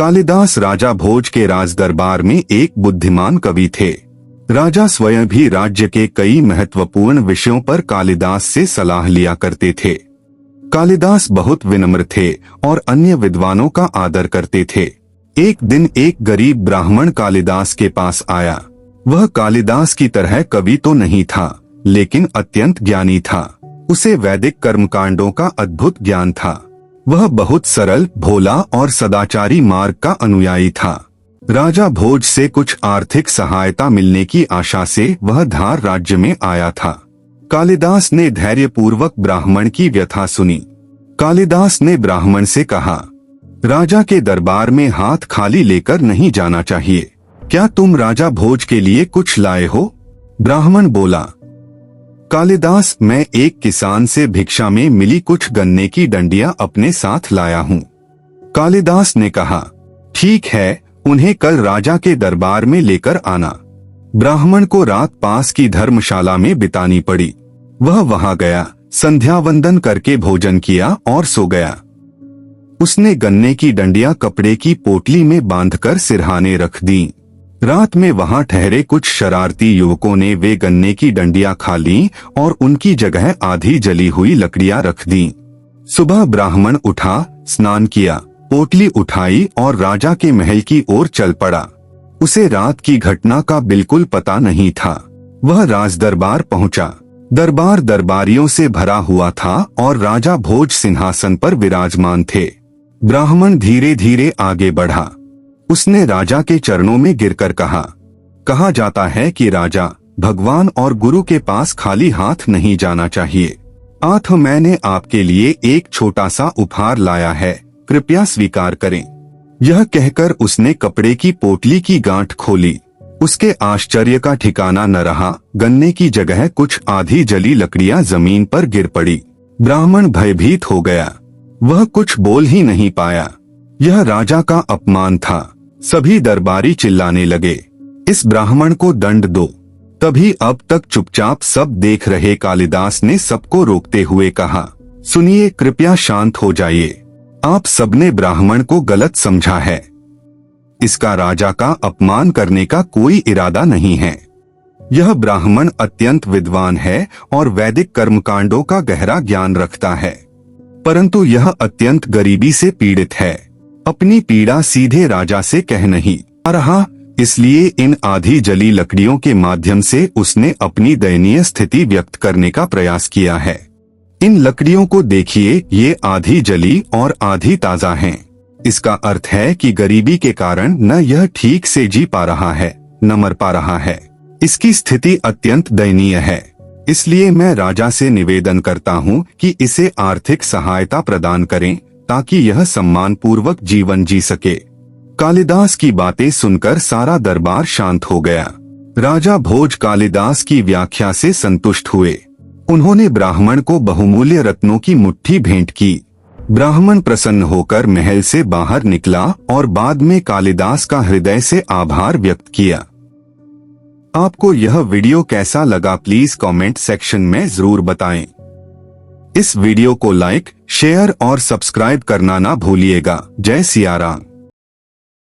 कालिदास राजा भोज के राज दरबार में एक बुद्धिमान कवि थे। राजा स्वयं भी राज्य के कई महत्वपूर्ण विषयों पर कालिदास से सलाह लिया करते थे। कालिदास बहुत विनम्र थे और अन्य विद्वानों का आदर करते थे। एक दिन एक गरीब ब्राह्मण कालिदास के पास आया। वह कालिदास की तरह कवि तो नहीं था, लेकिन अत्यंत ज्ञानी था। उसे वैदिक कर्मकांडों का अद्भुत ज्ञान था। वह बहुत सरल, भोला और सदाचारी मार्ग का अनुयायी था। राजा भोज से कुछ आर्थिक सहायता मिलने की आशा से वह धार राज्य में आया था। कालिदास ने धैर्यपूर्वक ब्राह्मण की व्यथा सुनी। कालिदास ने ब्राह्मण से कहा, राजा के दरबार में हाथ खाली लेकर नहीं जाना चाहिए। क्या तुम राजा भोज के लिए कुछ लाए हो? ब्राह्मण बोला, कालिदास, मैं एक किसान से भिक्षा में मिली कुछ गन्ने की डंडियां अपने साथ लाया हूँ। कालिदास ने कहा, ठीक है, उन्हें कल राजा के दरबार में लेकर आना। ब्राह्मण को रात पास की धर्मशाला में बितानी पड़ी। वह वहां गया, संध्या वंदन करके भोजन किया और सो गया। उसने गन्ने की डंडियां कपड़े की पोटली में बांधकर सिरहाने रख दी। रात में वहां ठहरे कुछ शरारती युवकों ने वे गन्ने की डंडियां खा लीं और उनकी जगह आधी जली हुई लकड़ियां रख दी। सुबह ब्राह्मण उठा, स्नान किया, पोटली उठाई और राजा के महल की ओर चल पड़ा। उसे रात की घटना का बिल्कुल पता नहीं था। वह राजदरबार पहुंचा। दरबार दरबारियों से भरा हुआ था और राजा भोज सिंहासन पर विराजमान थे। ब्राह्मण धीरे धीरे आगे बढ़ा। उसने राजा के चरणों में गिरकर कहा जाता है कि राजा, भगवान और गुरु के पास खाली हाथ नहीं जाना चाहिए। आज मैंने आपके लिए एक छोटा सा उपहार लाया है, कृपया स्वीकार करें। यह कहकर उसने कपड़े की पोटली की गांठ खोली। उसके आश्चर्य का ठिकाना न रहा। गन्ने की जगह कुछ आधी जली लकड़ियां जमीन पर गिर पड़ी। ब्राह्मण भयभीत हो गया। वह कुछ बोल ही नहीं पाया। यह राजा का अपमान था। सभी दरबारी चिल्लाने लगे, इस ब्राह्मण को दंड दो। तभी अब तक चुपचाप सब देख रहे कालिदास ने सबको रोकते हुए कहा, सुनिए, कृपया शांत हो जाइए। आप सबने ब्राह्मण को गलत समझा है। इसका राजा का अपमान करने का कोई इरादा नहीं है। यह ब्राह्मण अत्यंत विद्वान है और वैदिक कर्मकांडों का गहरा ज्ञान रखता है, परंतु यह अत्यंत गरीबी से पीड़ित है। अपनी पीड़ा सीधे राजा से कह नहीं आ रहा, इसलिए इन आधी जली लकड़ियों के माध्यम से उसने अपनी दयनीय स्थिति व्यक्त करने का प्रयास किया है। इन लकड़ियों को देखिए, ये आधी जली और आधी ताजा हैं। इसका अर्थ है कि गरीबी के कारण न यह ठीक से जी पा रहा है, न मर पा रहा है। इसकी स्थिति अत्यंत दयनीय है। इसलिए मैं राजा से निवेदन करता हूँ कि इसे आर्थिक सहायता प्रदान करें ताकि यह सम्मान पूर्वक जीवन जी सके। कालिदास की बातें सुनकर सारा दरबार शांत हो गया। राजा भोज कालिदास की व्याख्या से संतुष्ट हुए। उन्होंने ब्राह्मण को बहुमूल्य रत्नों की मुट्ठी भेंट की। ब्राह्मण प्रसन्न होकर महल से बाहर निकला और बाद में कालिदास का हृदय से आभार व्यक्त किया। आपको यह वीडियो कैसा लगा, प्लीज कमेंट सेक्शन में जरूर बताएं। इस वीडियो को लाइक, शेयर और सब्सक्राइब करना ना भूलिएगा। जय सिया राम।